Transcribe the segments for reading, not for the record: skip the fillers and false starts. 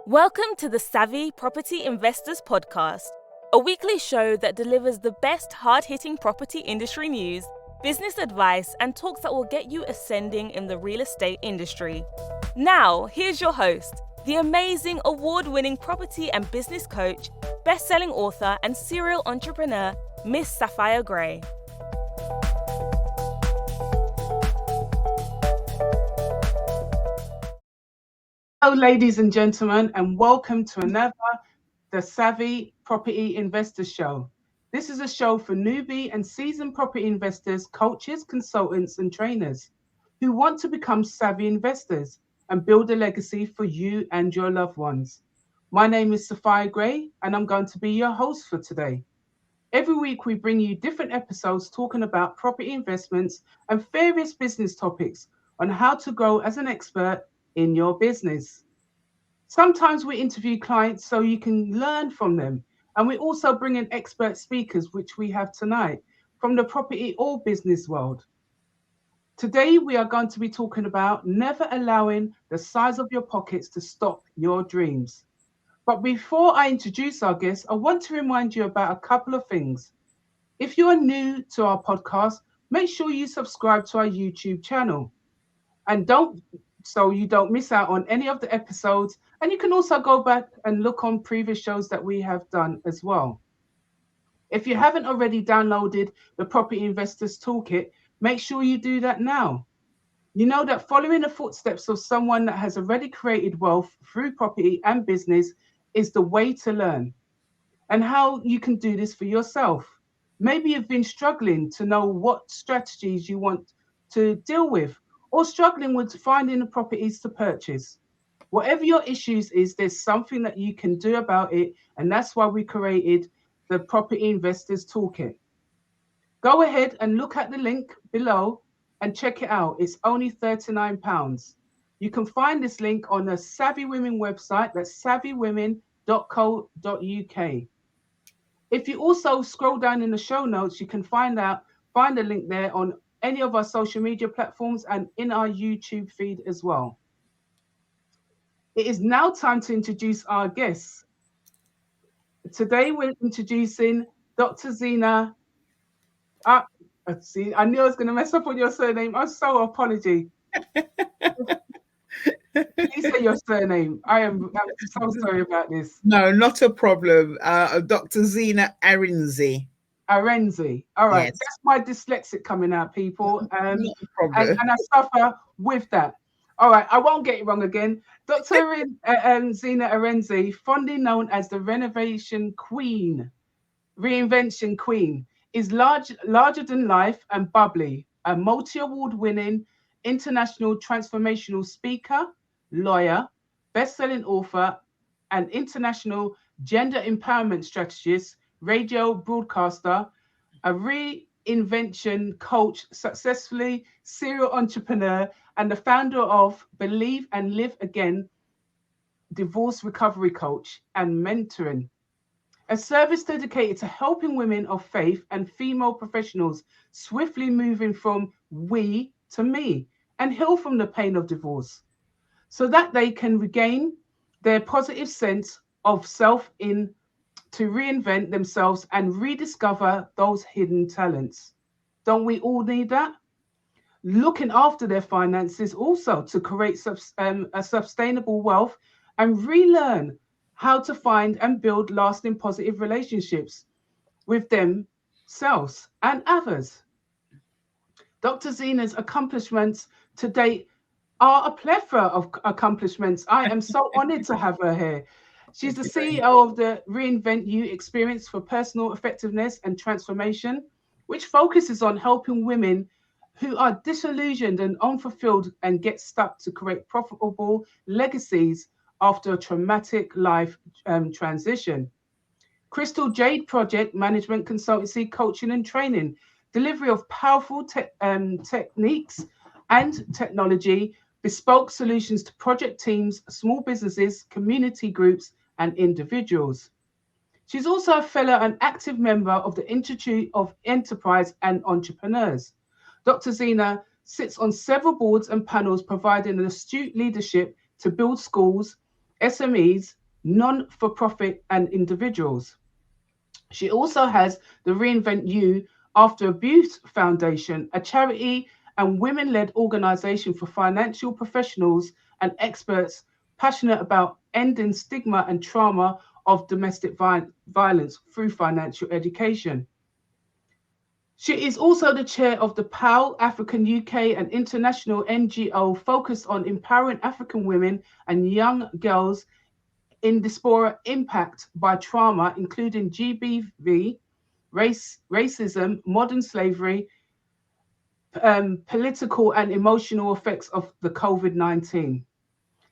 Welcome to the Savvy Property Investors Podcast, a weekly show that delivers the best hard-hitting property industry news, business advice, and talks that will get you ascending in the real estate industry. Now, here's your host, the amazing award-winning property and business coach, best-selling author, and serial entrepreneur, Miss Sapphire Gray. Hello, ladies and gentlemen, and welcome to another The Savvy Property Investors Show. This is a show for newbie and seasoned property investors, coaches, consultants, and trainers who want to become savvy investors and build a legacy for you and your loved ones. My name is Sapphire Gray, and I'm going to be your host for today. Every week, we bring you different episodes talking about property investments and various business topics on how to grow as an expert in your business. Sometimes we interview clients so you can learn from them, and we also bring in expert speakers, which we have tonight, from the property or business world. Today, we are going to be talking about never allowing the size of your pockets to stop your dreams. But before I introduce our guests, I want to remind you about a couple of things. If you are new to our podcast, make sure you subscribe to our YouTube channel. And so you don't miss out on any of the episodes. And you can also go back and look on previous shows that we have done as well. If you haven't already downloaded the Property Investors Toolkit, make sure you do that now. You know that following the footsteps of someone that has already created wealth through property and business is the way to learn, and how you can do this for yourself. Maybe you've been struggling to know what strategies you want to deal with, or struggling with finding the properties to purchase. Whatever your issues is, there's something that you can do about it, and that's why we created the Property Investors Toolkit. Go ahead and look at the link below and check it out. It's only £39. You can find this link on the Savvy Women website, that's savvywomen.co.uk. If you also scroll down in the show notes, you can find the link there on any of our social media platforms and in our YouTube feed as well. It is now time to introduce our guests. Today we're introducing Dr. Zina. Let's see, I knew I was going to mess up on your surname. I'm so apology. Please say your surname. I'm so sorry about this. No, not a problem. Dr. Zina Arinze. Arinze. All right. Yes. That's my dyslexic coming out, people. Not a problem. And I suffer with that. All right. I won't get it wrong again. Dr. Zina Arinze, fondly known as the Reinvention Queen, is larger than life and bubbly, a multi-award winning International Transformational Speaker, lawyer, best-selling author, and international gender empowerment strategist, radio broadcaster, a Reinvention Coach, successfully serial entrepreneur, and the founder of Believe and Live Again, divorce recovery coach and mentoring. A service dedicated to helping women of faith and female professionals swiftly moving from we to me and heal from the pain of divorce so that they can regain their positive sense of self to reinvent themselves and rediscover those hidden talents. Don't we all need that? Looking after their finances also to create a sustainable wealth and relearn how to find and build lasting positive relationships with themselves and others. Dr. Zina's accomplishments to date are a plethora of accomplishments. I am so honored to have her here. She's the CEO of the Reinvent You experience for personal effectiveness and transformation, which focuses on helping women who are disillusioned and unfulfilled and get stuck to create profitable legacies after a traumatic life transition. Crystal Jade Project Management Consultancy, Coaching and Training, delivery of powerful techniques and technology, bespoke solutions to project teams, small businesses, community groups, and individuals. She's also a fellow and active member of the Institute of Enterprise and Entrepreneurs. Dr. Zina sits on several boards and panels, providing an astute leadership to build schools, SMEs, non-for-profit and individuals. She also has the Reinvent You After Abuse Foundation, a charity and women-led organization for financial professionals and experts passionate about ending stigma and trauma of domestic violence through financial education. She is also the chair of the PAL African UK and international NGO focused on empowering African women and young girls in diaspora impact by trauma, including GBV, racism, modern slavery, political and emotional effects of the COVID-19.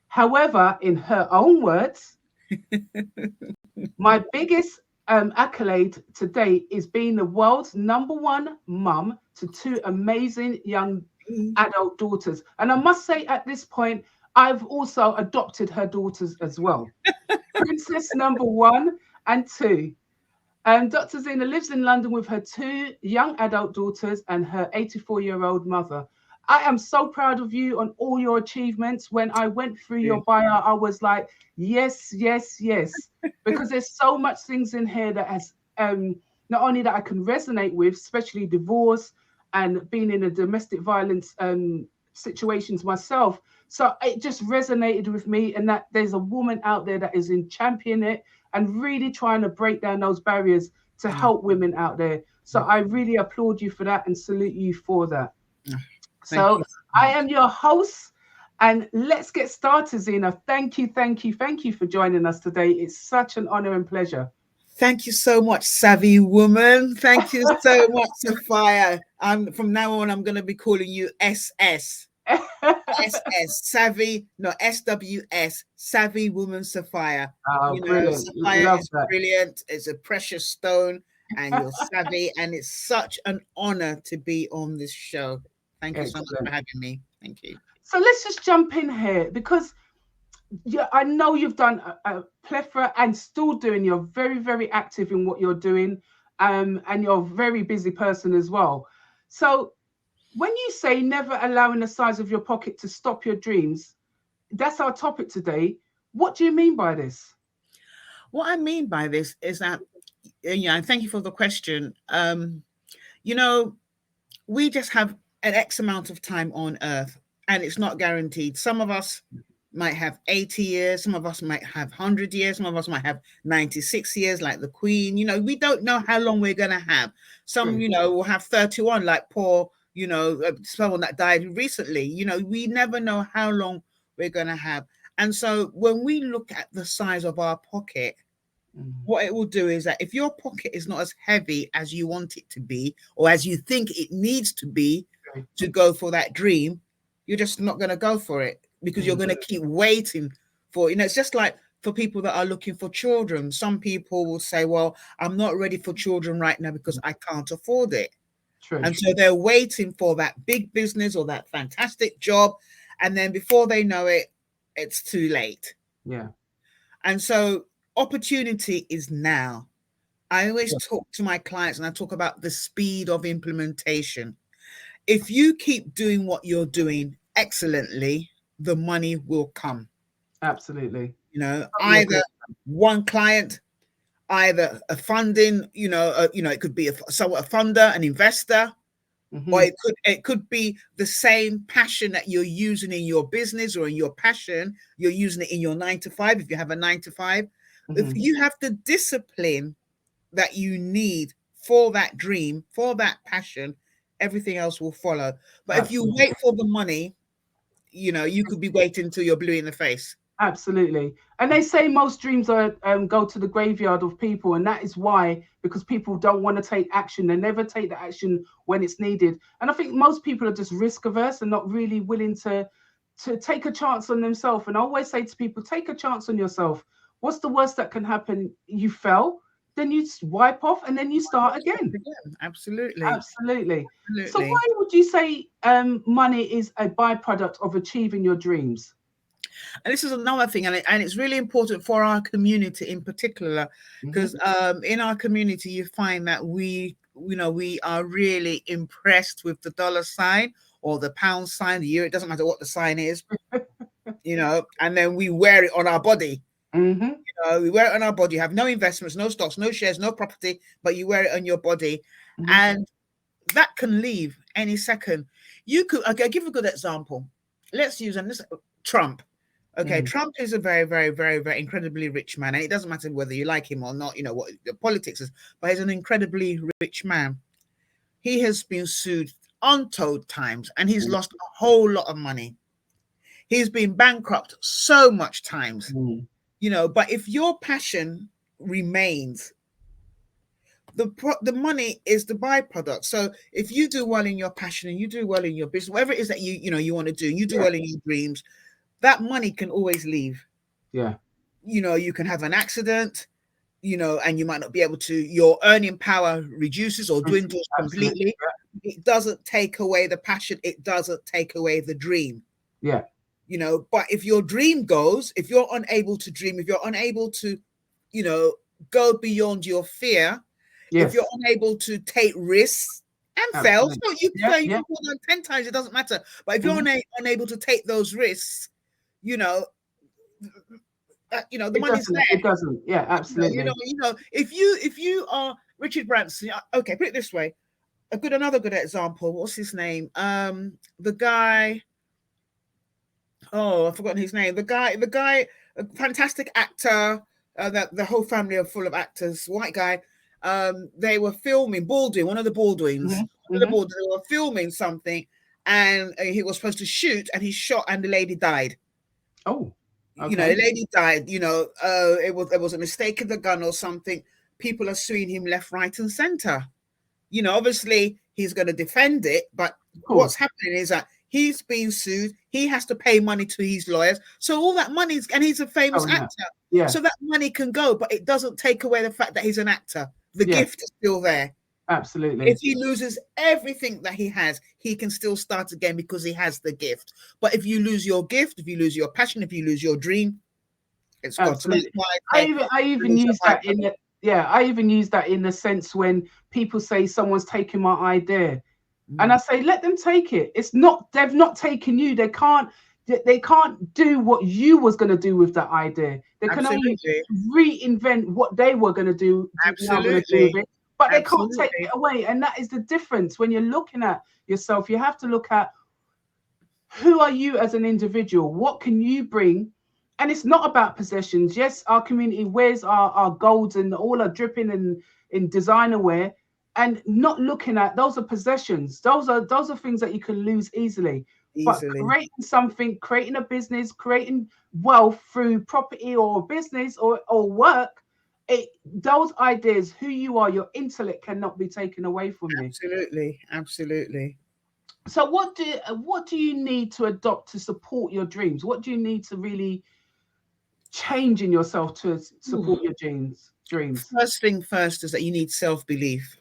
However, in her own words, my biggest accolade to date is being the world's #1 mum to 2 amazing young adult daughters. And I must say at this point, I've also adopted her daughters as well. Princess #1 and 2. Dr. Zina lives in London with her 2 young adult daughters and her 84-year-old mother. I am so proud of you on all your achievements. When I went through your bio, I was like, yes, yes, yes, because there's so much things in here that has not only that I can resonate with, especially divorce and being in a domestic violence situations myself. So it just resonated with me, and that there's a woman out there that is in championing it and really trying to break down those barriers to help women out there. So I really applaud you for that and salute you for that. So I am your host, and let's get started, Zina. Thank you for joining us today. It's such an honor and pleasure. Thank you so much, savvy woman. Thank you so much, Sophia. From now on, I'm going to be calling you SS. SS, savvy, no, SWS, savvy woman Sophia. Oh, brilliant. Sophia is brilliant. It's a precious stone, and you're savvy, and it's such an honor to be on this show. Thank you so much for having me. Thank you. So let's just jump in here, because I know you've done a plethora and still doing. You're very, very active in what you're doing, and you're a very busy person as well. So when you say never allowing the size of your pocket to stop your dreams, that's our topic today. What do you mean by this? What I mean by this is that, and thank you for the question. We just have an X amount of time on earth, and it's not guaranteed. Some of us might have 80 years, some of us might have 100 years, some of us might have 96 years, like the Queen. We don't know how long we're going to have. Some, will have 31, like poor, someone that died recently. We never know how long we're going to have. And so when we look at the size of our pocket, what it will do is that if your pocket is not as heavy as you want it to be, or as you think it needs to be to go for that dream, you're just not going to go for it, because you're going to keep waiting for, it's just like for people that are looking for children. Some people will say, well, I'm not ready for children right now because I can't afford it. And so they're waiting for that big business or that fantastic job. And then before they know it, it's too late. Yeah. And so opportunity is now. I always talk to my clients, and I talk about the speed of implementation. If you keep doing what you're doing excellently, the money will come. Absolutely. Either one client, either a funding, it could be a funder, an investor, or it could be the same passion that you're using in your business, or in your passion, you're using it in your 9 to 5. If you have a 9 to 5, if you have the discipline that you need for that dream, for that passion, everything else will follow. But if you wait for the money, you could be waiting until you're blue in the face. Absolutely. And they say most dreams are go to the graveyard of people, and that is why, because people don't want to take action. They never take the action when it's needed. And I think most people are just risk averse and not really willing to take a chance on themselves. And I always say to people, take a chance on yourself. What's the worst that can happen? You fell, then you wipe off, and then you start again. Absolutely. So why would you say money is a byproduct of achieving your dreams? And this is another thing, and it's really important for our community in particular, because in our community, you find that we are really impressed with the dollar sign or the pound sign, the euro. It doesn't matter what the sign is. you know, and then we wear it on our body. Mm-hmm. You know, we wear it on our body. You have no investments, no stocks, no shares, no property, but you wear it on your body. Mm-hmm. And that can leave any second. You could, okay, I'll give a good example. Let's use Trump. Okay, Trump is a very, very, very, very incredibly rich man. And it doesn't matter whether you like him or not, you know, what the politics is, but he's an incredibly rich man. He has been sued untold times and he's lost a whole lot of money. He's been bankrupt so much times, you know, but if your passion remains, the money is the byproduct. So if you do well in your passion and you do well in your business, whatever it is that you want to do, you do well in your dreams, that money can always leave. Yeah. You know, you can have an accident, you know, and you might not be able to, your earning power reduces or dwindles completely. It doesn't take away the passion. It doesn't take away the dream. Yeah. You know, but if your dream goes, if you're unable to dream, if you're unable to, you know, go beyond your fear, if you're unable to take risks and fail, so you can fall down 10 times, it doesn't matter. But if you're unable to take those risks, you know, the money's there. It doesn't. Yeah, absolutely. You know, if you are Richard Branson, okay, put it this way. Another good example. What's his name? The guy. Oh, I've forgotten his name. The guy, a fantastic actor. That the whole family are full of actors. White guy. They were filming Baldwin, one of the Baldwins. They were filming something, and he was supposed to shoot, and he shot, and the lady died. Oh, okay. You know, the lady died. You know, there was a mistake in the gun or something. People are suing him left, right, and center. You know, obviously he's going to defend it, but what's happening is that he's being sued. He has to pay money to his lawyers. So all that money and he's a famous actor. Yeah. So that money can go, but it doesn't take away the fact that he's an actor. The gift is still there. Absolutely. If he loses everything that he has, he can still start again because he has the gift. But if you lose your gift, if you lose your passion, if you lose your dream, it's gone. So I even use that in the I even use that in the sense when people say someone's taking my idea. And I say, let them take it. It's not, they've not taken you. They can't do what you was going to do with that idea. They can only reinvent what they were going to do. Absolutely. But they can't take it away. And that is the difference. When you're looking at yourself, you have to look at who are you as an individual? What can you bring? And it's not about possessions. Yes, our community wears our golds and all are dripping in designer wear. And not looking at those are possessions. Those are things that you can lose easily. But creating something, creating a business, creating wealth through property or business or work, those ideas, who you are, your intellect cannot be taken away from you. Absolutely. So what do you need to adopt to support your dreams? What do you need to really change in yourself to support your dreams? First thing first is that you need self-belief.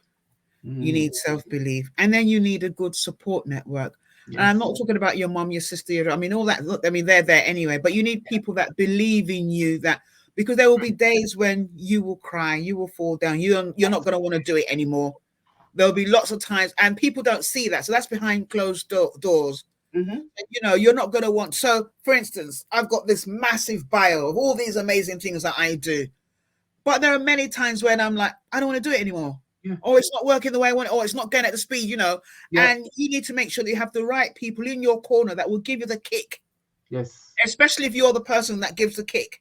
You need self-belief, and then you need a good support network. Yes. And I'm not talking about your mom, your sister, I mean, all that. Look, I mean, they're there anyway, but you need people that believe in you, that because there will be days when you will cry, you will fall down, you're not going to want to do it anymore. There'll be lots of times, and people don't see that. So that's behind closed doors. And, you know, you're not going to want. So, for instance, I've got this massive bio of all these amazing things that I do, but there are many times when I'm like, I don't want to do it anymore. Or it's not working the way I want it, or it's not going at the speed, you know. And you need to make sure that you have the right people in your corner that will give you the kick. Yes. Especially if you're the person that gives the kick.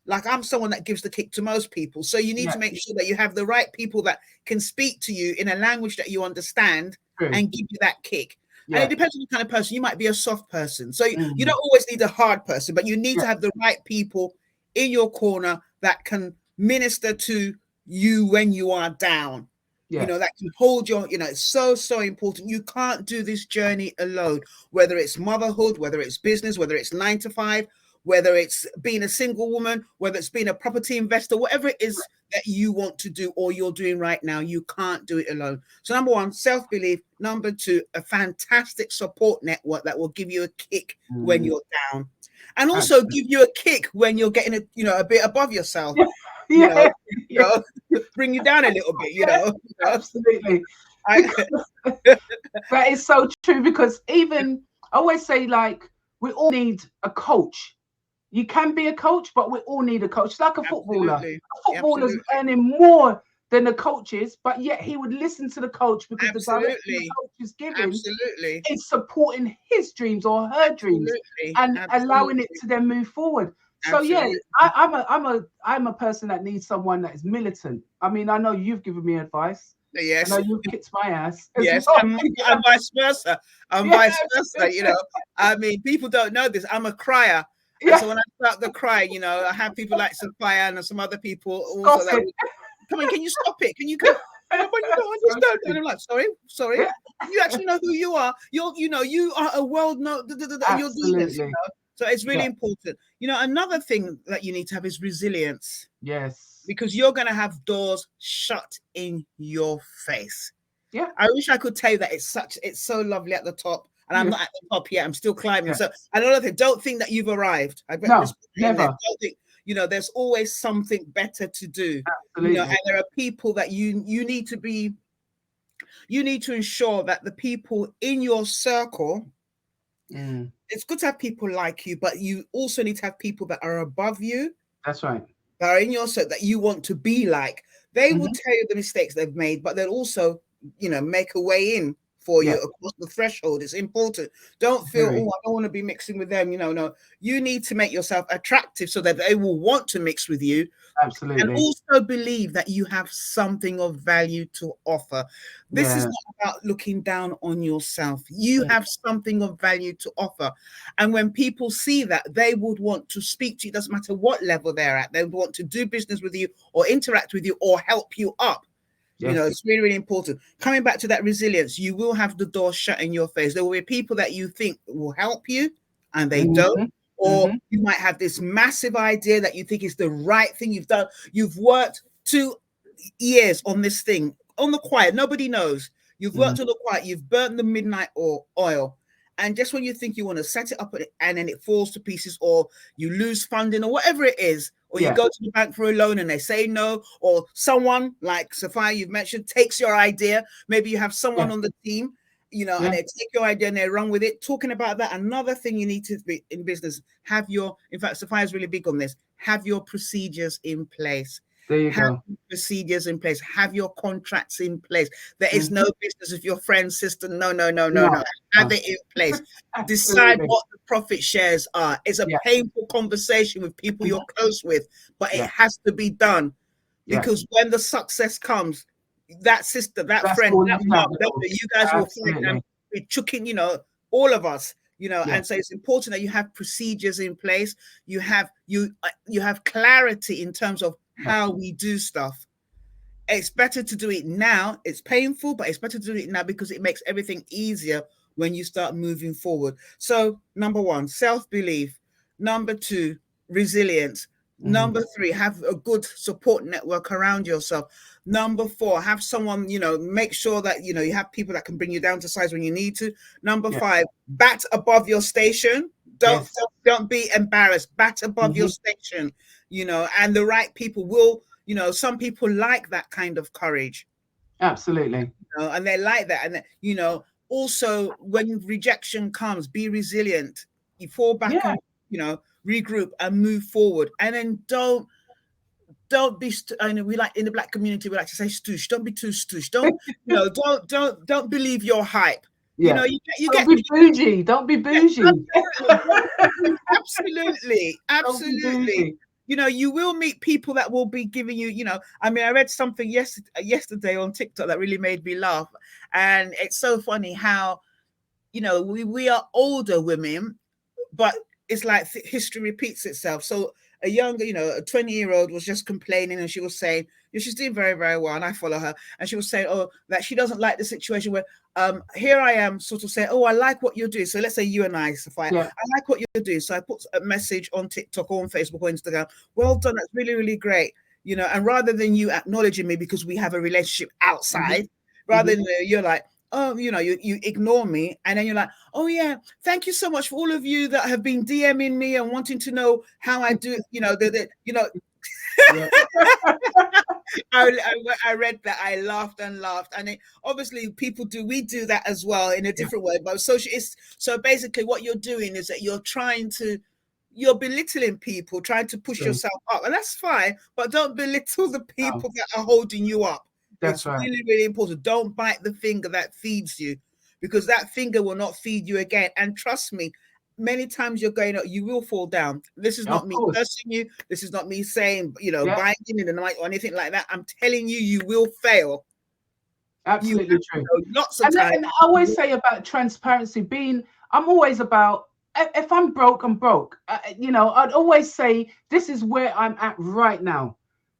Like I'm someone that gives the kick to most people. So you need to make sure that you have the right people that can speak to you in a language that you understand and give you that kick. And it depends on the kind of person. You might be a soft person. So you don't always need a hard person, but you need to have the right people in your corner that can minister to you when you are down. You know, that can hold your, you know, it's so important. You can't do this journey alone, whether it's motherhood, whether it's business, whether it's 9 to 5, whether it's being a single woman, whether it's being a property investor, whatever it is that you want to do or you're doing right now, you can't do it alone. So number one, self-belief. Number two, a fantastic support network that will give you a kick when you're down, and also give you a kick when you're getting a bit above yourself. You know, bring you down a little bit, you know. Absolutely. That is so true, because even I always say, like, we all need a coach. You can be a coach, but we all need a coach. It's like a footballer. Absolutely. A footballer's earning more than the coaches, but yet he would listen to the coach because the direction the coach is giving is supporting his dreams or her dreams and allowing it to then move forward. So yeah, I'm a person that needs someone that is militant. I mean, I know you've given me advice. Yes. I know you've kicked my ass. Yes, and vice versa. And vice versa, you know. I mean, people don't know this. I'm a crier. And so when I start to cry, you know, I have people like Sophia and some other people also that come on, can you stop it? Can you go? But you don't understand. And I'm like, sorry. You actually know who you are. You are a world known. You're doing this, you know? So it's really important. You know, another thing that you need to have is resilience. Yes. Because you're going to have doors shut in your face. Yeah. I wish I could tell you that it's so lovely at the top. And I'm not at the top yet. I'm still climbing. So another thing, don't think that you've arrived. No, never. Don't think, you know, there's always something better to do. Absolutely. You know, and there are people that you need to ensure that the people in your circle, it's good to have people like you, but you also need to have people that are above you. That's right. That are in your circle that you want to be like. They will tell you the mistakes they've made, but they'll also, you know, make a way in for you across the threshold. It's important. Don't feel, I don't want to be mixing with them. You know, no, you need to make yourself attractive so that they will want to mix with you. Absolutely. And also believe that you have something of value to offer. This is not about looking down on yourself. You have something of value to offer. And when people see that, they would want to speak to you. It doesn't matter what level they're at. They would want to do business with you or interact with you or help you up. You know, it's really, really important. Coming back to that resilience, you will have the door shut in your face. There will be people that you think will help you and they don't. Or you might have this massive idea that you think is the right thing you've done. You've worked 2 years on this thing, on the quiet. Nobody knows. You've worked on the quiet. You've burnt the midnight oil. And just when you think you want to set it up and then it falls to pieces, or you lose funding or whatever it is, or you go to the bank for a loan and they say no, or someone like Sophia you've mentioned takes your idea. Maybe you have someone on the team, you know, and they take your idea and they run with it. Talking about that, another thing you need to be in business, in fact, Sophia is really big on this, have your procedures in place. There you have go. Procedures in place. Have your contracts in place. There is no business if your friend, sister. No. Have it in place. Decide what the profit shares are. It's a painful conversation with people you're close with, but it has to be done because when the success comes, that sister, that friend, that mom, you guys will find them be chucking, you know, all of us. You know, and so it's important that you have procedures in place. You have clarity in terms of how we do stuff. It's better to do it now. It's painful, but it's better to do it now because it makes everything easier when you start moving forward. So, number 1, self-belief. Number 2, resilience. Number 3, have a good support network around yourself. Number 4, have someone, you know, make sure that, you know, you have people that can bring you down to size when you need to. Number 5, bat above your station. Don't be embarrassed. Bat above your station, you know, and the right people will, you know, some people like that kind of courage. Absolutely. You know, and they like that. And, you know, also when rejection comes, be resilient. You fall back and, you know, regroup and move forward. And then don't be, I know we like in the Black community, we like to say stoosh. Don't be too stoosh. Don't, you know, don't believe your hype. You know, you don't be bougie. Don't be bougie. Absolutely. You know, you will meet people that will be giving you, you know, I mean, I read something yesterday on TikTok that really made me laugh. And it's so funny how, you know, we are older women, but it's like history repeats itself. So a younger, you know, a 20-year-old was just complaining and she was saying, she's doing very, very well. And I follow her. And she was saying, that she doesn't like the situation where here I am sort of saying, I like what you're doing. So let's say you and I, Sophia, I like what you're doing. So I put a message on TikTok or on Facebook or Instagram. Well done. That's really, really great. You know, and rather than you acknowledging me because we have a relationship outside, rather than you're like, you know, you ignore me, and then you're like, yeah, thank you so much for all of you that have been DMing me and wanting to know how I do, you know, you know. I read that, I laughed, and obviously we do that as well in a different way, but so basically what you're doing is that you're trying to you're belittling people, trying to push yourself up, and that's fine, but don't belittle the people that are holding you up. That's it's right. really, really important. Don't bite the finger that feeds you, because that finger will not feed you again. And trust me, many times you're going up, you will fall down. This is not me cursing you. This is not me saying, biting in the night or anything like that. I'm telling you, you will fail. Absolutely true. Lots of times. And I always say about transparency, I'm always about, if I'm broke, I'm broke. I'd always say, this is where I'm at right now.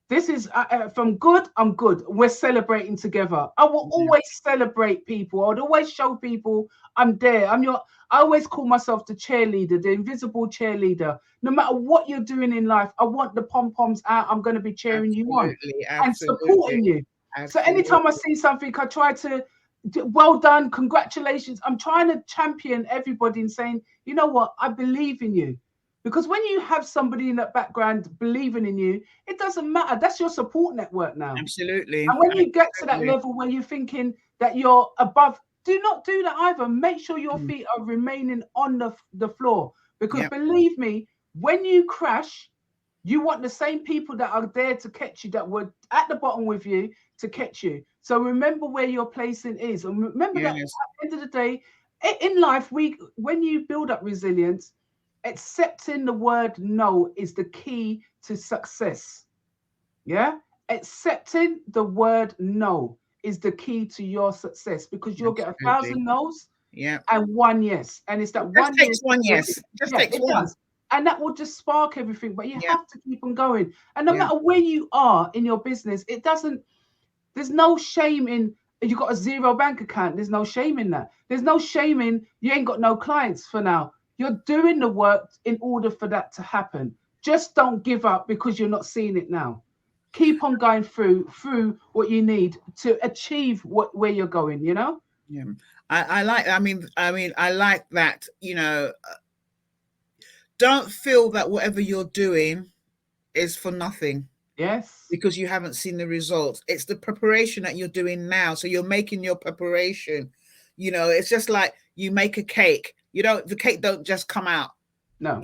This is, if I'm good, I'm good. We're celebrating together. I will always celebrate people. I'd always show people I'm there. I always call myself the cheerleader, the invisible cheerleader. No matter what you're doing in life, I want the pom-poms out. I'm going to be cheering you on and supporting you. So anytime I see something, I try to, well done, congratulations. I'm trying to champion everybody and saying, you know what, I believe in you. Because when you have somebody in that background believing in you, it doesn't matter. That's your support network now. Absolutely. And when you get to that level where you're thinking that you're above, do not do that either. Make sure your feet are remaining on the floor. Because believe me, when you crash, you want the same people that are there to catch you, that were at the bottom with you, to catch you. So remember where your placing is. And remember that at the end of the day, in life, when you build up resilience, accepting the word no is the key to success. Accepting the word no is the key to your success, because you'll get 1,000 no's and one yes. And it's that one yes. One yes. Just takes one. Does. And that will just spark everything. But you have to keep on going. And no matter where you are in your business, there's no shame in, you got a zero bank account. There's no shame in that. There's no shame in, you ain't got no clients for now. You're doing the work in order for that to happen. Just don't give up because you're not seeing it now. Keep on going through what you need to achieve where you're going, Yeah. I like that, don't feel that whatever you're doing is for nothing. Yes. Because you haven't seen the results. It's the preparation that you're doing now. So you're making your preparation. It's just like you make a cake. The cake don't just come out. No.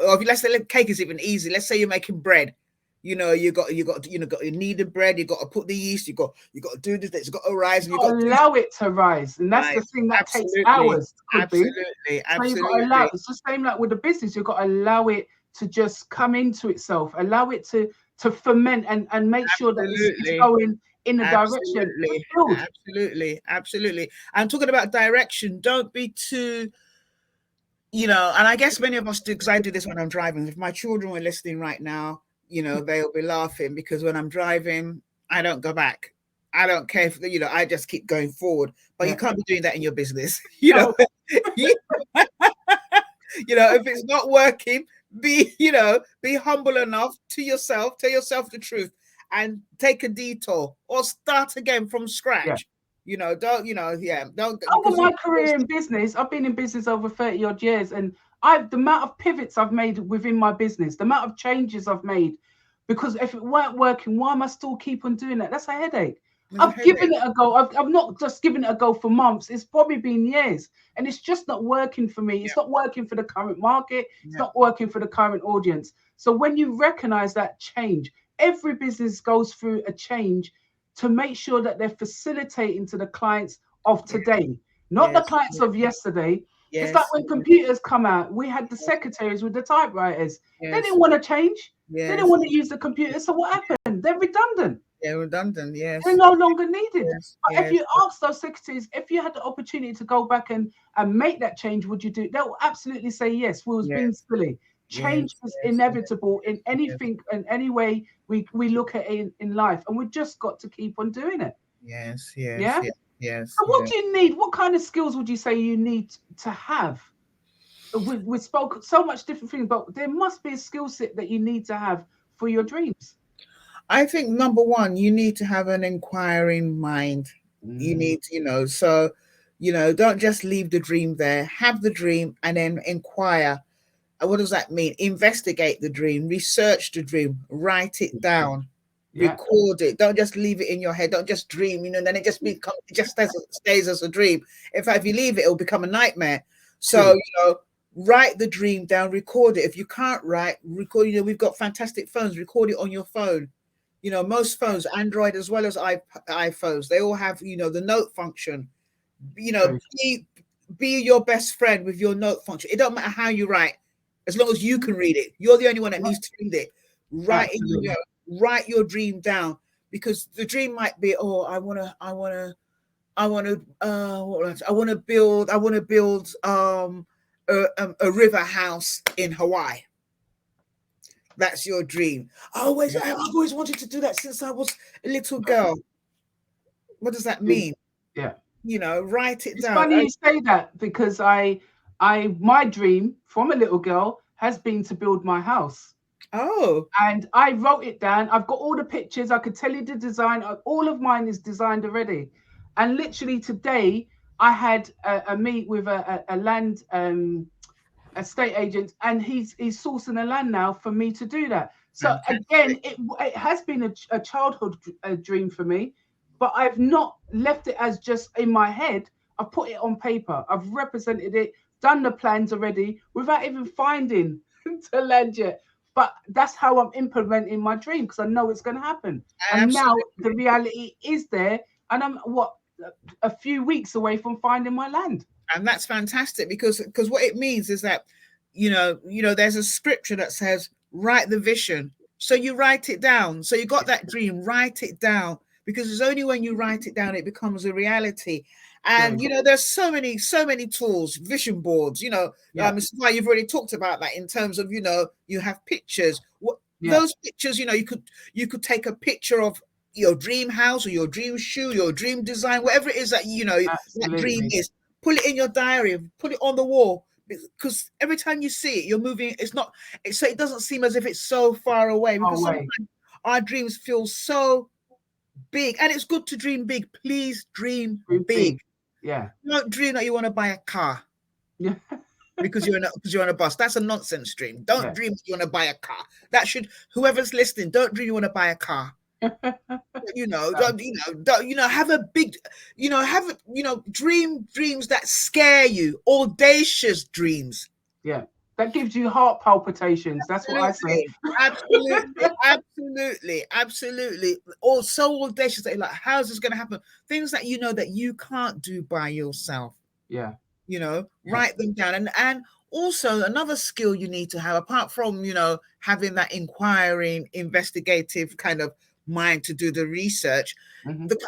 Or let's say the cake is even easy. Let's say you're making bread. You got your kneaded bread. You got to put the yeast. You got to do this. It's got to rise. You got to allow it to rise, and that's the thing that takes hours. Absolutely. So you got to allow it. It's the same like with the business. You got to allow it to just come into itself. Allow it to ferment and make sure that it's going in a direction. Absolutely. And talking about direction, don't be too, and I guess many of us do, because I do this when I'm driving. If my children were listening right now, they'll be laughing, because when I'm driving, I don't go back. I don't care if, I just keep going forward. But you can't be doing that in your business. If it's not working, be humble enough to yourself, tell yourself the truth, and take a detour or start again from scratch. Don't. Over my career in business, I've been in business over 30 odd years, and the amount of pivots I've made within my business, the amount of changes I've made, because if it weren't working, why am I still keep on doing that? That's a headache. I've given it a go. I've not just given it a go for months. It's probably been years, and it's just not working for me. It's not working for the current market. It's not working for the current audience. So when you recognize that change, every business goes through a change to make sure that they're facilitating to the clients of today, not the clients of yesterday. It's like when computers come out, we had the secretaries with the typewriters. They didn't want to change. They didn't want to use the computer. So what happened? They're redundant. Yes. They're no longer needed. But if you ask those secretaries, if you had the opportunity to go back and make that change, would you do it? They'll absolutely say yes. We was being silly. Change is inevitable in anything and any way we look at it in life, and we've just got to keep on doing it. Yes. So what do you need? What kind of skills would you say you need to have? We spoke so much different things, but there must be a skill set that you need to have for your dreams. I think number one, you need to have an inquiring mind. You need, don't just leave the dream there. Have the dream and then inquire. What does that mean? Investigate the dream, research the dream, write it down, record it. Don't just leave it in your head. Don't just dream, then it just stays as a dream. In fact, if you leave it, it'll become a nightmare. So, write the dream down, record it. If you can't write, record. We've got fantastic phones. Record it on your phone. Most phones, Android as well as iPhones, they all have the note function. Be your best friend with your note function. It don't matter how you write, as long as you can read it. You're the only one that needs to read it. Write your dream down, because the dream might be, I want to build a river house in Hawaii. That's your dream. I've always wanted to do that since I was a little girl. What does that mean? Yeah. Write it down. It's funny you say that, because my dream from a little girl has been to build my house. Oh. And I wrote it down. I've got all the pictures. I could tell you the design. All of mine is designed already. And literally today, I had a meet with a land estate agent, and he's sourcing the land now for me to do that. So again, it has been a childhood dream for me, but I've not left it as just in my head. I've put it on paper. I've represented it, done the plans already without even finding the land yet. But that's how I'm implementing my dream, because I know it's going to happen. And now the reality is there, and I'm a few weeks away from finding my land. And that's fantastic, because what it means is that there's a scripture that says write the vision. So you write it down. So you got that dream, write it down, because it's only when you write it down it becomes a reality. And there's so many tools, vision boards. It's why you've already talked about that in terms of you have pictures. Those pictures, you could take a picture of your dream house or your dream shoe, your dream design, whatever it is that that dream is. Put it in your diary, put it on the wall, because every time you see it, you're moving. So it doesn't seem as if it's so far away, because sometimes our dreams feel so big, and it's good to dream big. Please dream big. Yeah. Don't dream that you want to buy a car. Yeah. because you're on a bus. That's a nonsense dream. Don't dream that you want to buy a car. Whoever's listening, don't dream you want to buy a car. Have a big, dream dreams that scare you, audacious dreams. Yeah, that gives you heart palpitations. That's what I say. Absolutely. Or so audacious that you're like, how's this going to happen? Things that that you can't do by yourself. Yeah. Write them down. And also another skill you need to have, apart from, having that inquiring, investigative kind of mind to do the research.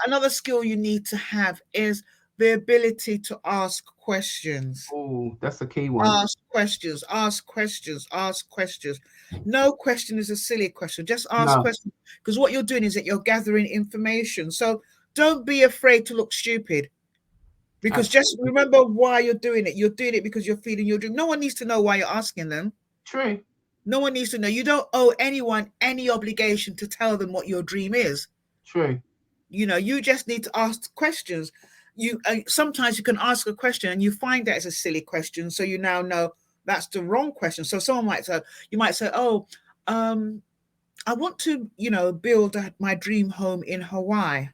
Another skill you need to have is the ability to ask questions. Oh, that's the key one. Ask questions. No question is a silly question. Just ask questions, because what you're doing is that you're gathering information. So don't be afraid to look stupid, because just remember why you're doing it. You're doing it because you're feeling your dream. No one needs to know why you're asking them. True. No one needs to know. You don't owe anyone any obligation to tell them what your dream is. True. You just need to ask questions. Sometimes you can ask a question and you find that it's a silly question, so you now know that's the wrong question. So someone might say, I want to, build my dream home in Hawaii.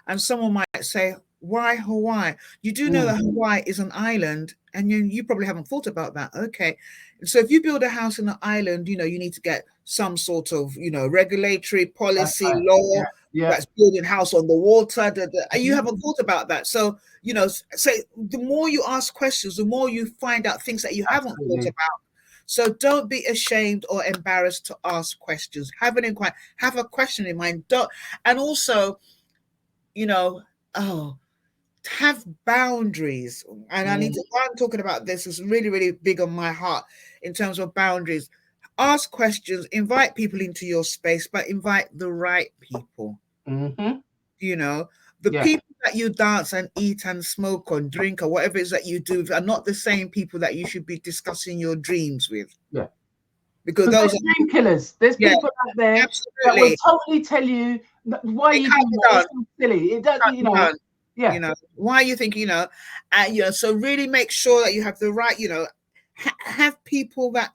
And someone might say, why Hawaii? You do know that Hawaii is an island, and you probably haven't thought about that. Okay. So if you build a house in an island, you need to get some sort of, regulatory policy law that's building house on the water. You haven't thought about that. So, the more you ask questions, the more you find out things that you haven't thought about. So don't be ashamed or embarrassed to ask questions. Have an inquiry, have a question in mind. And also, have boundaries. And why I'm talking about this is really, really big on my heart in terms of boundaries. Ask questions, invite people into your space, but invite the right people. The people that you dance and eat and smoke or drink or whatever it is that you do are not the same people that you should be discussing your dreams with. Yeah. Because those are dream killers. There's people out there that will totally tell you why you do that. It's silly. It doesn't, why you think, so really make sure that you have the right, have people that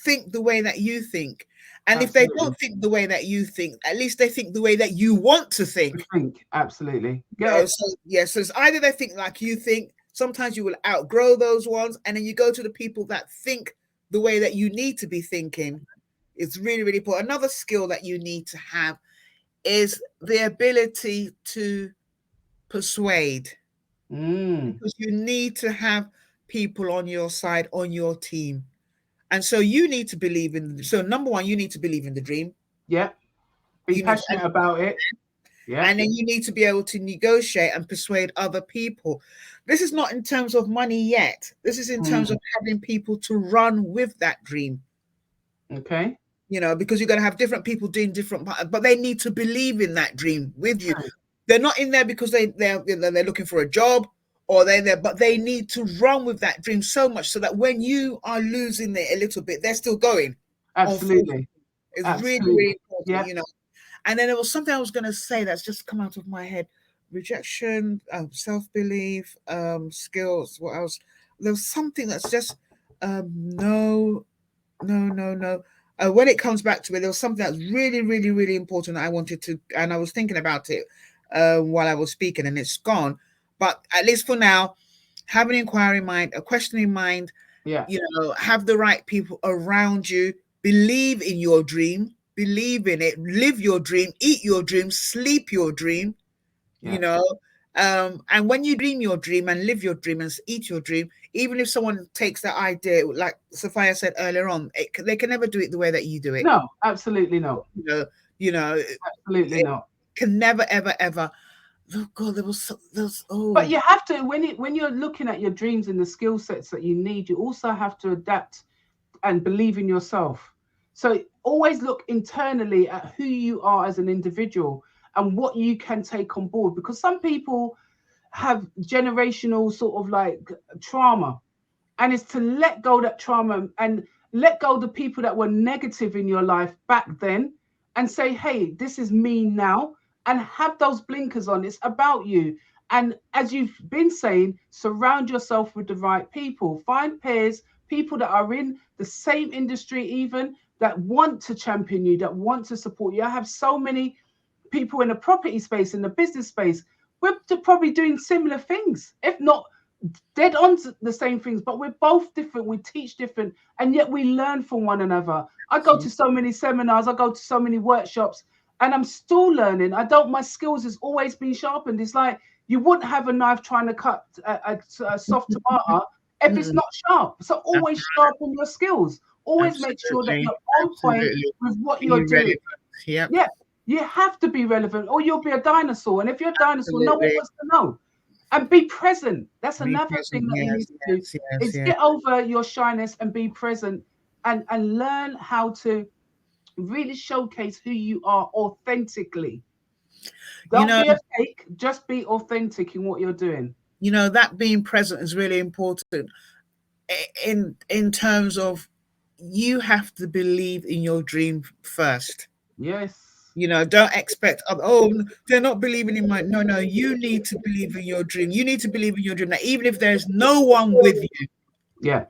think the way that you think. And if they don't think the way that you think, at least they think the way that you want to think. Absolutely. So it's either they think like you think, Sometimes you will outgrow those ones, and then you go to the people that think the way that you need to be thinking. It's really, really important. Another skill that you need to have is the ability to persuade, because you need to have people on your side, on your team. And so you need to believe in, so number one, you need to believe in the dream. Yeah. Be passionate about it. Yeah. And then you need to be able to negotiate and persuade other people. This is not in terms of money yet. This is in terms of having people to run with that dream. Okay. You know, because you're going to have different people doing different, but they need to believe in that dream with you. Right. They're not in there because they're looking for a job, or they're there, but they need to run with that dream so much so that when you are losing it a little bit, they're still going. Absolutely. It's really, really important, you know. And then there was something I was going to say that's just come out of my head. Rejection, self-belief, skills, what else? There was something that's just, no. When it comes back to it, there was something that's really, really, really important that I wanted to, and I was thinking about it while I was speaking, and it's gone. But at least for now, have an inquiring mind, a questioning mind, you know, have the right people around you, believe in your dream, believe in it, live your dream, eat your dream, sleep your dream, you know. And when you dream your dream and live your dream and eat your dream, even if someone takes that idea, like Sophia said earlier on, they can never do it the way that you do it. No, absolutely not. You know, absolutely not. Can never, ever, ever. Oh God, there was. But you have to, when you're looking at your dreams and the skill sets that you need, you also have to adapt and believe in yourself. So always look internally at who you are as an individual and what you can take on board, because some people have generational sort of like trauma, and it's to let go of that trauma and let go of the people that were negative in your life back then and say, hey, this is me now, and have those blinkers on. It's about you. And as you've been saying, surround yourself with the right people. Find peers, people that are in the same industry even, that want to champion you, that want to support you. I have so many people in the property space, in the business space. We're probably doing similar things, if not dead on the same things, but we're both different. We teach different, and yet we learn from one another. I go to so many seminars, I go to so many workshops, and I'm still learning. My skills has always been sharpened. It's like you wouldn't have a knife trying to cut a soft tomato if it's not sharp. So always sharpen your skills. Always make sure that you're on point with what you're doing. Yeah, you have to be relevant, or you'll be a dinosaur. And if you're a dinosaur, no one wants to know. And be present. That's another thing that you need to do. Is get over your shyness and be present, and learn how to really showcase who you are authentically. Don't be a fake, just be authentic in what you're doing. You know, that being present is really important in terms of you have to believe in your dream first. Yes. You know, don't expect, they're not believing in no, you need to believe in your dream. You need to believe in your dream. Now, even if there's no one with you. Yeah.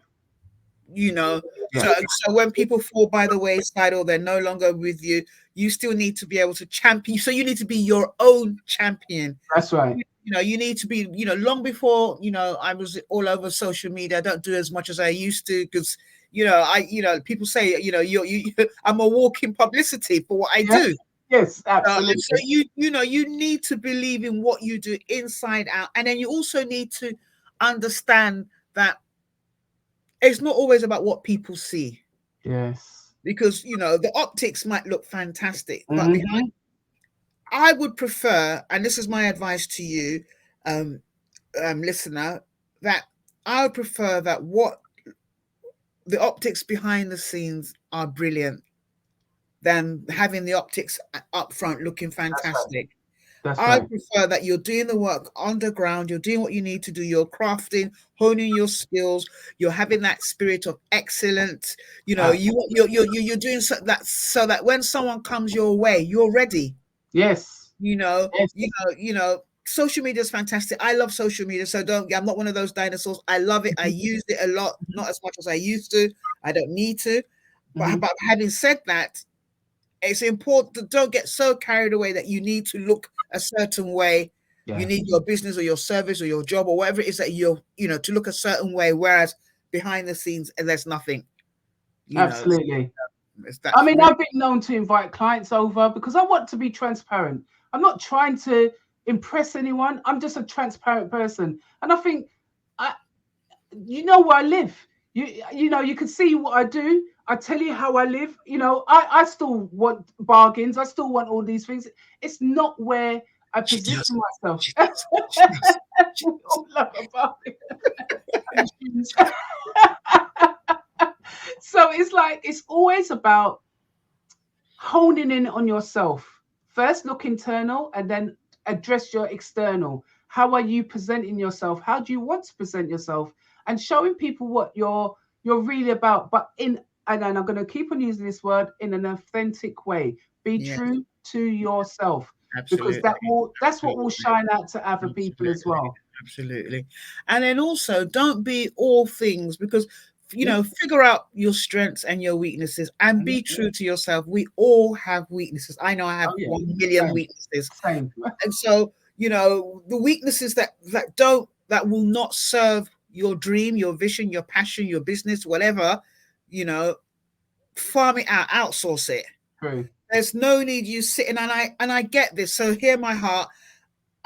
You know, so when people fall by the wayside or they're no longer with you, you still need to be able to champion. So you need to be your own champion. That's right. You know, you need to be, you know, long before, you know, I was all over social media. I don't do as much as I used to because, you know, people say, you know, I'm a walking publicity for what I do. Yes, absolutely. So you need to believe in what you do inside out. And then you also need to understand that it's not always about what people see. Yes. Because, you know, the optics might look fantastic, but I would prefer, and this is my advice to you, listener, that I would prefer that what the optics behind the scenes are brilliant than having the optics up front looking fantastic. I prefer that you're doing the work underground, you're doing what you need to do, you're crafting, honing your skills, you're having that spirit of excellence, you know, you're doing so that when someone comes your way, you're ready. Yes. You know, social media is fantastic. I love social media, so I'm not one of those dinosaurs. I love it. I use it a lot, not as much as I used to. I don't need to. But having said that, it's important to don't get so carried away that you need to look a certain way Yeah. You need your business or your service or your job or whatever it is that you're, to look a certain way, whereas behind the scenes, there's nothing. Absolutely. I mean, I've been known to invite clients over because I want to be transparent. I'm not trying to impress anyone. I'm just a transparent person. And I think, you know where I live. You know, you can see what I do. I tell you how I live. You know, I still want bargains. I still want all these things. It's not where I position myself. So it's like, it's always about honing in on yourself. First, look internal and then address your external. How are you presenting yourself? How do you want to present yourself? And showing people what you're really about, but and I'm going to keep on using this word, in an authentic way. Be true to yourself. Absolutely. Because that's what will shine out to other people as well. Absolutely. And then also, don't be all things, because figure out your strengths and your weaknesses and be true to yourself. We all have weaknesses. I know I have 1 million weaknesses. Same. And so, the weaknesses that will not serve your dream, your vision, your passion, your business, whatever, farm it out, outsource it. True. There's no need you sitting, and I get this. So hear my heart.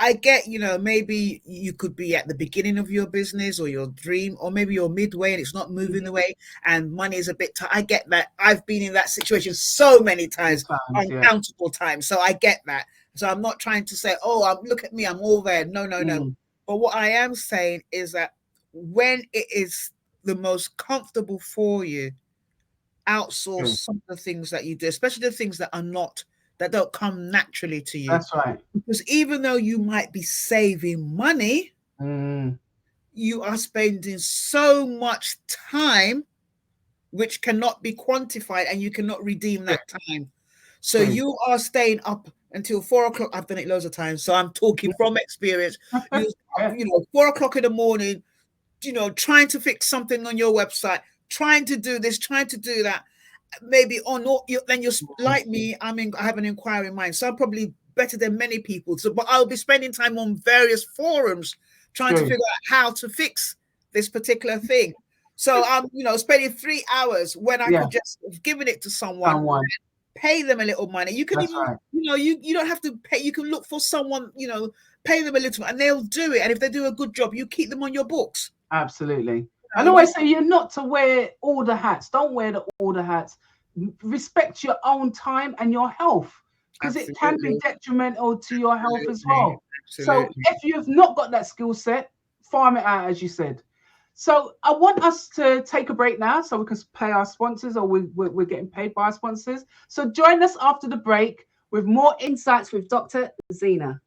I get, maybe you could be at the beginning of your business or your dream, or maybe you're midway and it's not moving the way and money is a bit tight. I get that. I've been in that situation so many times, uncountable times. So I get that. So I'm not trying to say, look at me, I'm all there. No. But what I am saying is that when it is the most comfortable for you, outsource some of the things that you do, especially the things that don't come naturally to you. That's right. Because even though you might be saving money, you are spending so much time which cannot be quantified, and you cannot redeem that time. So you are staying up until 4 o'clock. I've done it loads of times, so I'm talking from experience. 4 o'clock in the morning, trying to fix something on your website, trying to do this, trying to do that. Maybe or not, then you're like me. I have an inquiring mind, so I'm probably better than many people. So, but I'll be spending time on various forums trying to figure out how to fix this particular thing. So I'm, spending 3 hours when I could just have given it to someone, pay them a little money. You can you don't have to pay. You can look for someone, pay them a little, and they'll do it. And if they do a good job, you keep them on your books. Absolutely. I always say you're not to wear all the hats. Don't wear all the hats. Respect your own time and your health, because it can be detrimental to your health as well. Absolutely. So if you've not got that skill set, farm it out, as you said. So I want us to take a break now so we can pay our sponsors, or we're getting paid by our sponsors. So join us after the break with more insights with Dr. Zina.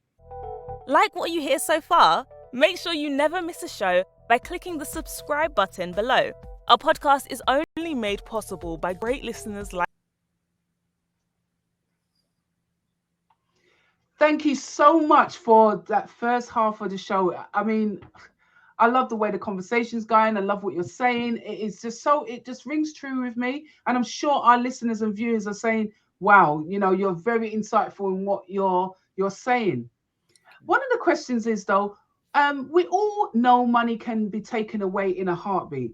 Like what you hear so far? Make sure you never miss a show by clicking the subscribe button below. Our podcast is only made possible by great listeners like... Thank you so much for that first half of the show. I mean, I love the way the conversation's going. I love what you're saying. It just rings true with me. And I'm sure our listeners and viewers are saying, wow, you're very insightful in what you're saying. One of the questions is, though, we all know money can be taken away in a heartbeat.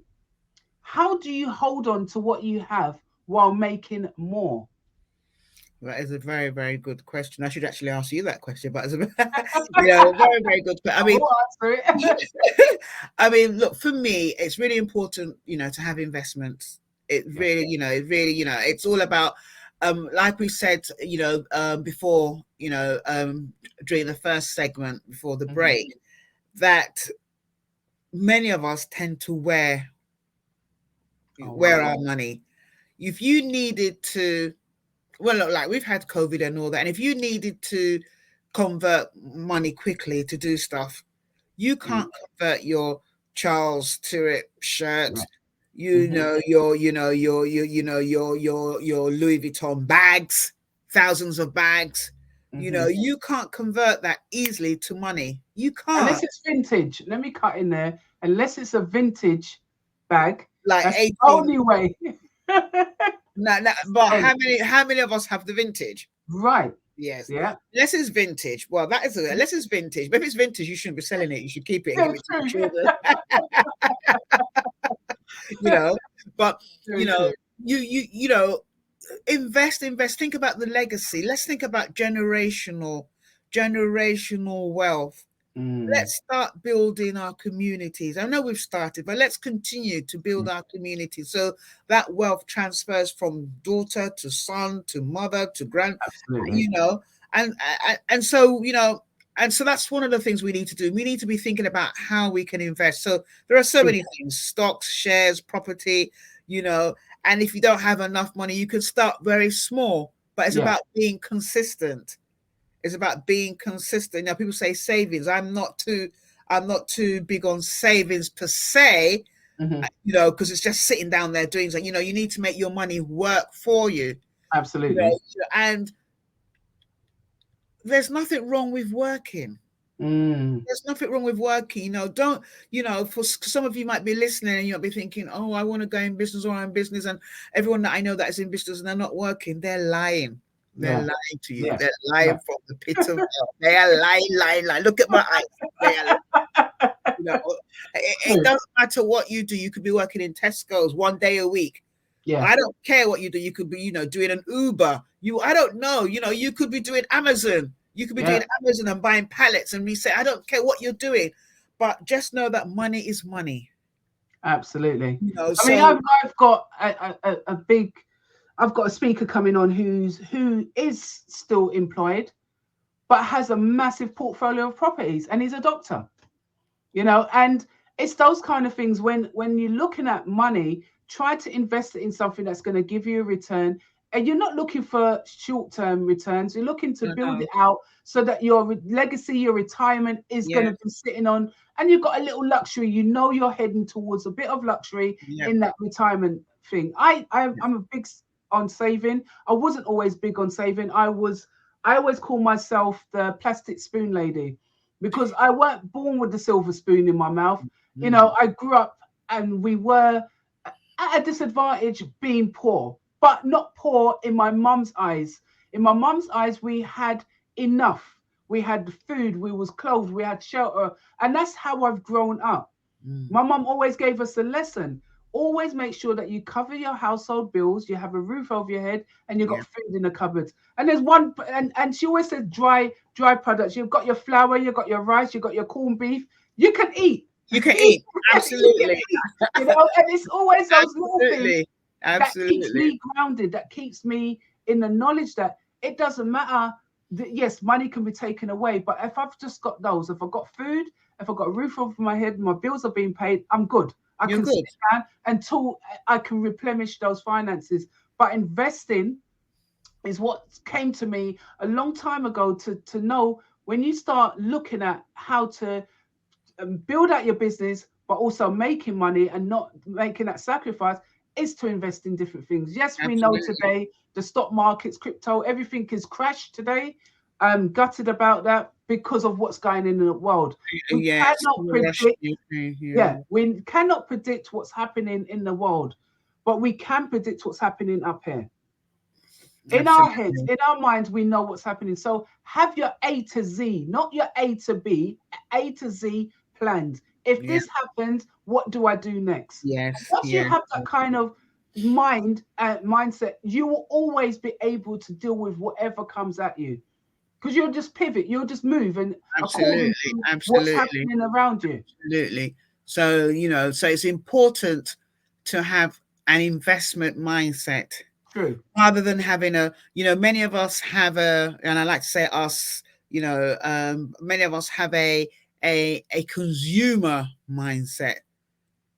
How do you hold on to what you have while making more? That is a very, very good question. I should actually ask you that question, but it's a very, very good question. I mean, look, for me, it's really important, to have investments. It really, it's all about, like we said, before, during the first segment before the break, that many of us tend to wear our money. If you needed to, look, like we've had COVID and all that, and if you needed to convert money quickly to do stuff, you can't convert your Charles Tyrrell shirt, your Louis Vuitton bags, thousands of bags. You can't convert that easily to money. You can't. Unless it's vintage. Let me cut in there. Unless it's a vintage bag. Like that's the only way. No, but how many of us have the vintage? Right. Yes. Yeah. Unless it's vintage. Well, that is unless it's vintage. But if it's vintage, you shouldn't be selling it. You should keep it and give it to your children. You know, but Very you know, true. you know, invest. Think about the legacy. Let's think about generational wealth. Let's start building our communities. I know we've started, but let's continue to build our communities so that wealth transfers from daughter to son to mother to Absolutely. you know, and so, you know, and so that's one of the things we need to do. We need to be thinking about how we can invest. So there are so many things: stocks, shares, property, you know. And if you don't have enough money, you can start very small, but it's about being consistent. It's about being consistent. Now, people say savings. I'm not too big on savings per se, you know, because it's just sitting down there doing something. You know, you need to make your money work for you. Absolutely. You know, and there's nothing wrong with working. There's nothing wrong with working. You know, don't, you know, for some of you might be listening and you might be thinking, oh, I want to go in business, or I'm in business, and everyone that I know that is in business and they're not working, they're lying. They're lying to you. Yes. They're lying from the pit of hell. They are lying. Look at my eyes. They are, you know, it doesn't matter what you do. You could be working in Tesco's one day a week. Yeah. I don't care what you do. You could be, you know, doing an Uber. I don't know. You know, you could be doing Amazon. You could be doing Amazon and buying pallets and resell. I don't care what you're doing, but just know that money is money. Absolutely. You know, I mean, I've got I've got a speaker coming on who is still employed, but has a massive portfolio of properties, and he's a doctor. You know, and it's those kind of things when you're looking at money, try to invest it in something that's going to give you a return. And you're not looking for short-term returns. You're looking to build it out so that your legacy, your retirement is going to be sitting on, and you've got a little luxury. You know, you're heading towards a bit of luxury in that retirement thing. I'm a big on saving. I wasn't always big on saving. I always call myself the plastic spoon lady, because I weren't born with the silver spoon in my mouth. You know, I grew up and we were at a disadvantage being poor, but not poor in my mum's eyes. In my mum's eyes, we had enough. We had food, we was clothed, we had shelter. And that's how I've grown up. My mum always gave us a lesson. Always make sure that you cover your household bills, you have a roof over your head, and you've got food in the cupboards. And there's one, and she always said dry products. You've got your flour, you've got your rice, you've got your corned beef. You can eat. You can eat. Absolutely. You know, and it's always those little things that keeps me grounded, that keeps me in the knowledge that it doesn't matter. Yes, money can be taken away, but if I've just got those, if I've got food, if I've got a roof over my head, my bills are being paid, I'm good. I can sit down until I can replenish those finances. But investing is what came to me a long time ago to know when you start looking at how to build out your business, but also making money and not making that sacrifice, is to invest in different things. Yes, we know today the stock markets, crypto, everything is crashed today. I'm gutted about that because of what's going on in the world. We cannot predict. We cannot predict what's happening in the world, but we can predict what's happening up here. In our heads, in our minds, we know what's happening. So have your A to Z, not your A to B, A to Z planned. If this happens, what do I do next? Once you have that kind of mindset, you will always be able to deal with whatever comes at you, because you'll just pivot, you'll just move, and according to what's happening around you. Absolutely. So, you know, so it's important to have an investment mindset. True. Rather than having many of us have and I like to say us, many of us have a consumer mindset.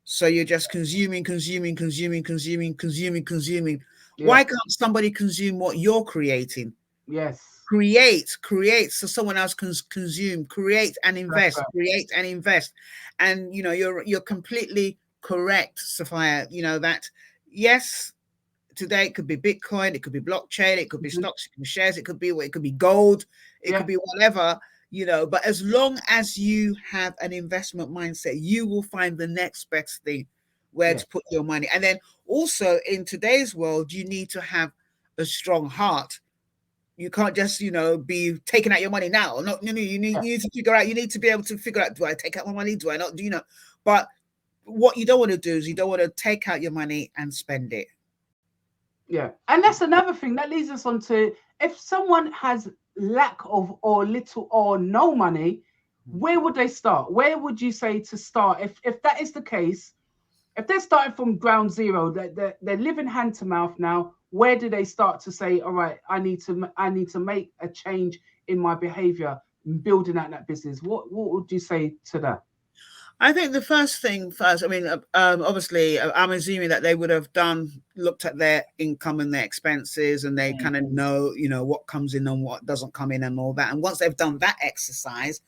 So you're just consuming. Why can't somebody consume what you're creating? Yes. Create so someone else can consume. Create and invest. And you're completely correct, Sophia. You know that, yes, today it could be Bitcoin, it could be blockchain, it could be stocks, it could be shares, it could be gold, it could be whatever, but as long as you have an investment mindset, you will find the next best thing where to put your money. And then also in today's world, you need to have a strong heart. You can't just, be taking out your money now. Not, you need to figure out, you need to be able to figure out, do I take out my money? Do I not? But what you don't want to do is you don't want to take out your money and spend it. Yeah. And that's another thing that leads us on to, if someone has lack of or little or no money, where would they start? Where would you say to start? If that is the case, if they're starting from ground zero, they're living hand to mouth now, where do they start to say, all right, I need to make a change in my behavior, building out that business? What would you say to that? I think the first thing first, I mean, obviously, I'm assuming that they would have looked at their income and their expenses, and they kind of know, what comes in and what doesn't come in and all that. And once they've done that exercise,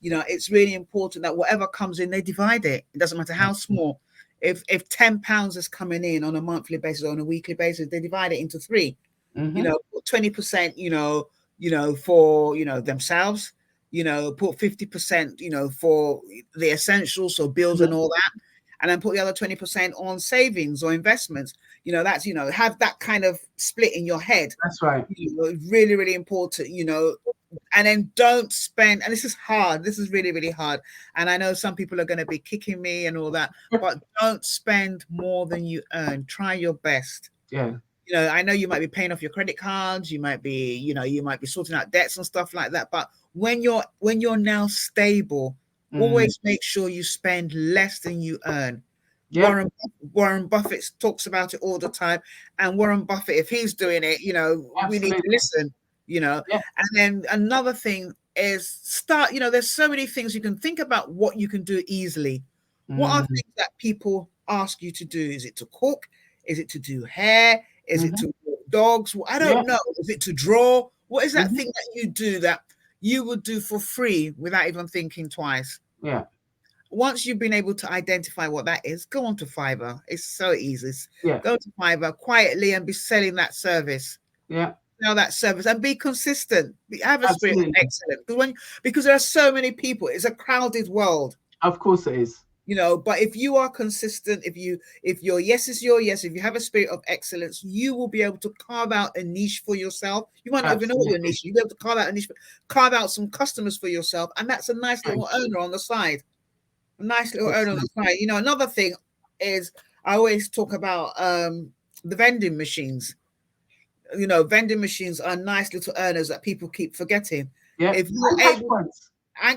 it's really important that whatever comes in, they divide it. It doesn't matter how small. If £10 is coming in on a monthly basis or on a weekly basis, they divide it into 3. 20%, for themselves. Put 50%, for the essentials, so bills and all that, and then put the other 20% on savings or investments. That's have that kind of split in your head. That's right. Really, really important. And then don't spend, and this is hard. This is really, really hard. And I know some people are going to be kicking me and all that, but don't spend more than you earn. Try your best. Yeah. I know you might be paying off your credit cards. You might be, you might be sorting out debts and stuff like that. But when you're now stable, always make sure you spend less than you earn. Yeah. Warren Buffett talks about it all the time. And Warren Buffett, if he's doing it, we need to listen. Yeah. And then another thing is start, there's so many things you can think about what you can do easily. What are things that people ask you to do? Is it to cook? Is it to do hair? Is it to walk dogs? I don't know. Is it to draw? What is that thing that you do that you would do for free without even thinking twice? Yeah. Once you've been able to identify what that is, go on to Fiverr. It's so easy. Go to Fiverr quietly and be selling that service. Yeah. Sell that service and be consistent. Have a spirit of excellence. Because there are so many people. It's a crowded world. Of course it is. But if you are consistent, if your yes is your yes, if you have a spirit of excellence, you will be able to carve out a niche for yourself. You might not even know what your niche is. You'll be able to carve out a niche, carve out some customers for yourself. And that's a nice little earner on the side. A nice little earner on the side. Another thing is I always talk about the vending machines. Vending machines are nice little earners that people keep forgetting. Yeah. If you're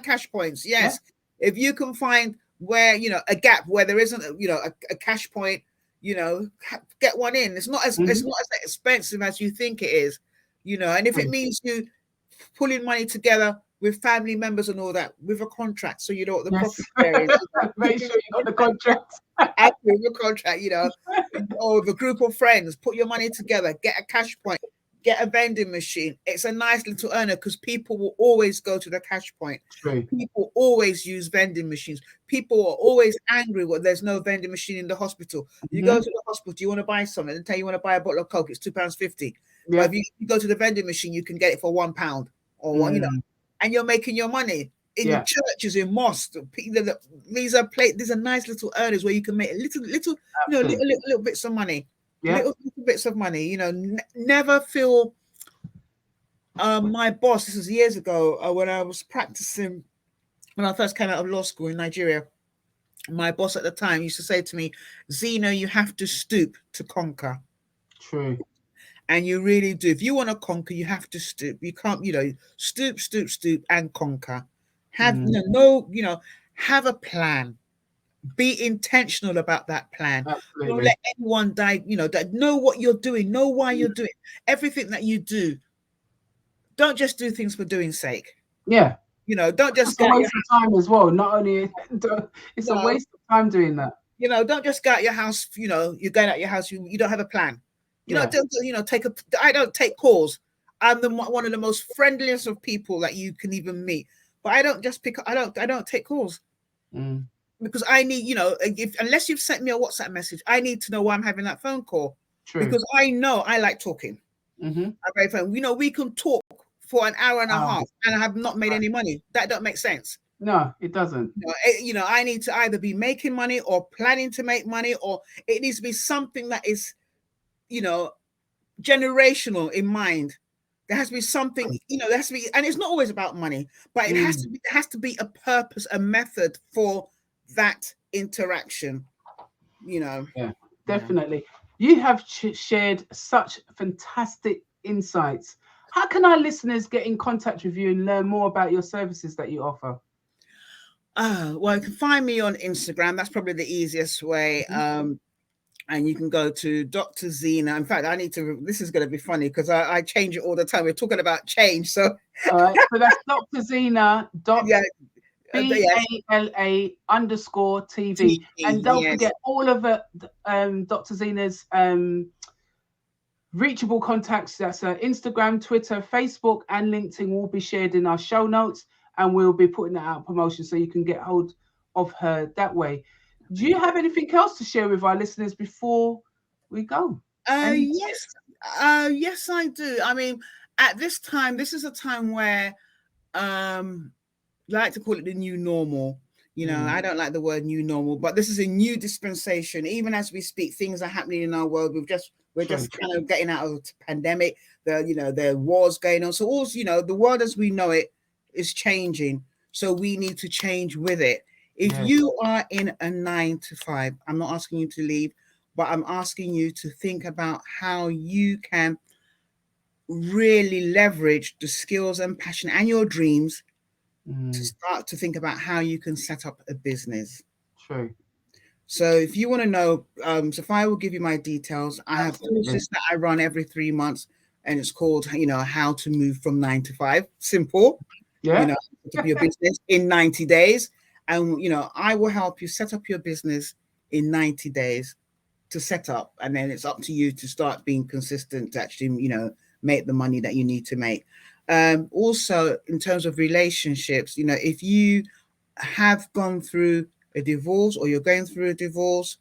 cash points, yes. Yeah. If you can find where a gap where there isn't a cash point, get one in. It's not as expensive as you think it is, and if it means you pulling money together with family members and all that, with a contract, so you know what the profit share is. Make sure you got the contract. With a contract, or with a group of friends, put your money together, get a cash point, get a vending machine. It's a nice little earner because people will always go to the cash point. True. People always use vending machines. People are always angry when there's no vending machine in the hospital. You go to the hospital, do you want to buy something? And tell you want to buy a bottle of Coke, it's £2.50. Yeah. But if you go to the vending machine, you can get it for £1 or one, and you're making your money. In churches, in mosques, these are nice little earners where you can make little bits of money. Yeah. Little bits of money, never feel my boss, this was years ago when I was practicing, when I first came out of law school in Nigeria, my boss at the time used to say to me, Zina, you have to stoop to conquer. True. And you really do. If you want to conquer, you have to stoop. You can't, stoop and conquer. Have have a plan. Be intentional about that plan. Absolutely. Don't let anyone die, that know what you're doing, know why you're doing everything that you do. Don't just do things for doing sake. Yeah. Don't just it's a waste of time as well. Not only it's a waste of time doing that. Don't just go out your house, you're going out your house, you don't have a plan. I don't take calls. I'm one of the most friendliest of people that you can even meet. But I don't just pick up, I don't take calls. Because I need, unless you've sent me a WhatsApp message, I need to know why I'm having that phone call. True. Because I know I like talking. I'm very fun. We can talk for an hour and a half and I have not made any money. That don't make sense. No, it doesn't. I need to either be making money or planning to make money, or it needs to be something that is, generational in mind. There has to be something, there has to be, and it's not always about money, but it has to be, there has to be a purpose, a method for that interaction, Yeah, definitely. You have shared such fantastic insights. How can our listeners get in contact with you and learn more about your services that you offer? Well, you can find me on Instagram. That's probably the easiest way. And you can go to Dr. Zina. In fact, this is going to be funny because I change it all the time. We're talking about change. So, all right. So that's Dr. Zina. BALA_TV. And don't forget all of Dr. Zina's reachable contacts. That's Instagram, Twitter, Facebook, and LinkedIn will be shared in our show notes. And we'll be putting that out promotion so you can get hold of her that way. Do you have anything else to share with our listeners before we go? Yes, I do. I mean, at this time, this is a time where I like to call it the new normal. I don't like the word new normal, but this is a new dispensation. Even as we speak, things are happening in our world. We're just kind of getting out of the pandemic. There are wars going on. So also, the world as we know it is changing. So we need to change with it. If you are in a 9 to 5, I'm not asking you to leave, but I'm asking you to think about how you can really leverage the skills and passion and your dreams to start to think about how you can set up a business. True. So if you want to know, Sophia will give you my details. I have courses that I run every 3 months, and it's called, how to move from 9 to 5. Simple. To be your business in 90 days. And, I will help you set up your business in 90 days to set up. And then it's up to you to start being consistent to actually, make the money that you need to make. Also, in terms of relationships, if you have gone through a divorce or you're going through a divorce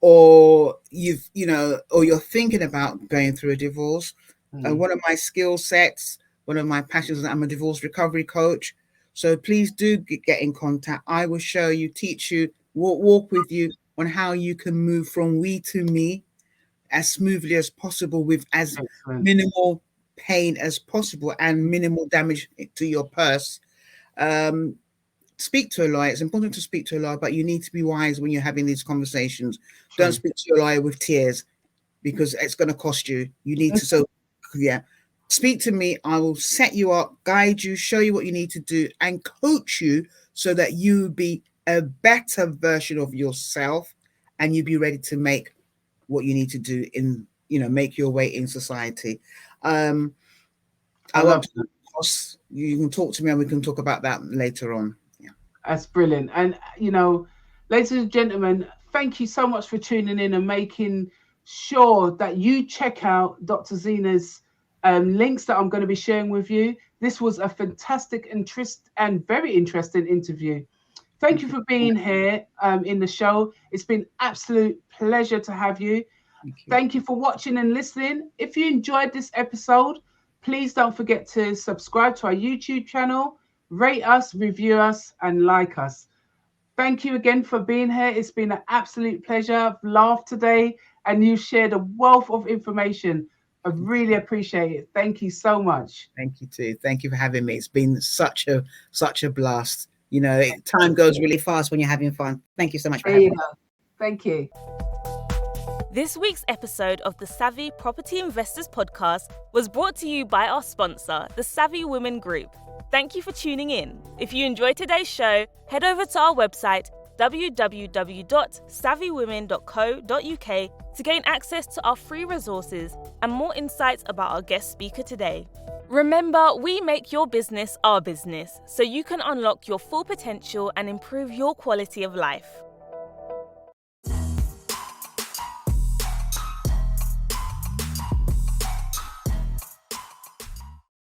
or or you're thinking about going through a divorce, one of my skill sets, one of my passions is I'm a divorce recovery coach. So please do get in contact. I will show you, teach you, walk with you on how you can move from we to me as smoothly as possible with as minimal pain as possible and minimal damage to your purse. Speak to a lawyer. It's important to speak to a lawyer, but you need to be wise when you're having these conversations. Don't speak to your lawyer with tears because it's going to cost you. You need to, speak to me. I will set you up, guide you, show you what you need to do, and coach you so that you be a better version of yourself and you be ready to make what you need to do in, make your way in society. You can talk to me and we can talk about that later on. Yeah. That's brilliant. And, ladies and gentlemen, thank you so much for tuning in and making sure that you check out Dr. Zina's links that I'm going to be sharing with you. This was a fantastic and very interesting interview. Thank you for being here in the show. It's been absolute pleasure to have you. Thank you for watching and listening. If you enjoyed this episode, please don't forget to subscribe to our YouTube channel, rate us, review us, and like us. Thank you again for being here. It's been an absolute pleasure. I've laughed today, and you've shared a wealth of information. I really appreciate it. Thank you so much. Thank you too. Thank you for having me. It's been such a blast. Time goes really fast when you're having fun. Thank you so much for having me. Thank you. This week's episode of the Savvy Property Investors Podcast was brought to you by our sponsor, the Savvy Women Group. Thank you for tuning in. If you enjoyed today's show, head over to our website, www.savvywomen.co.uk to gain access to our free resources and more insights about our guest speaker today. Remember, we make your business our business so you can unlock your full potential and improve your quality of life.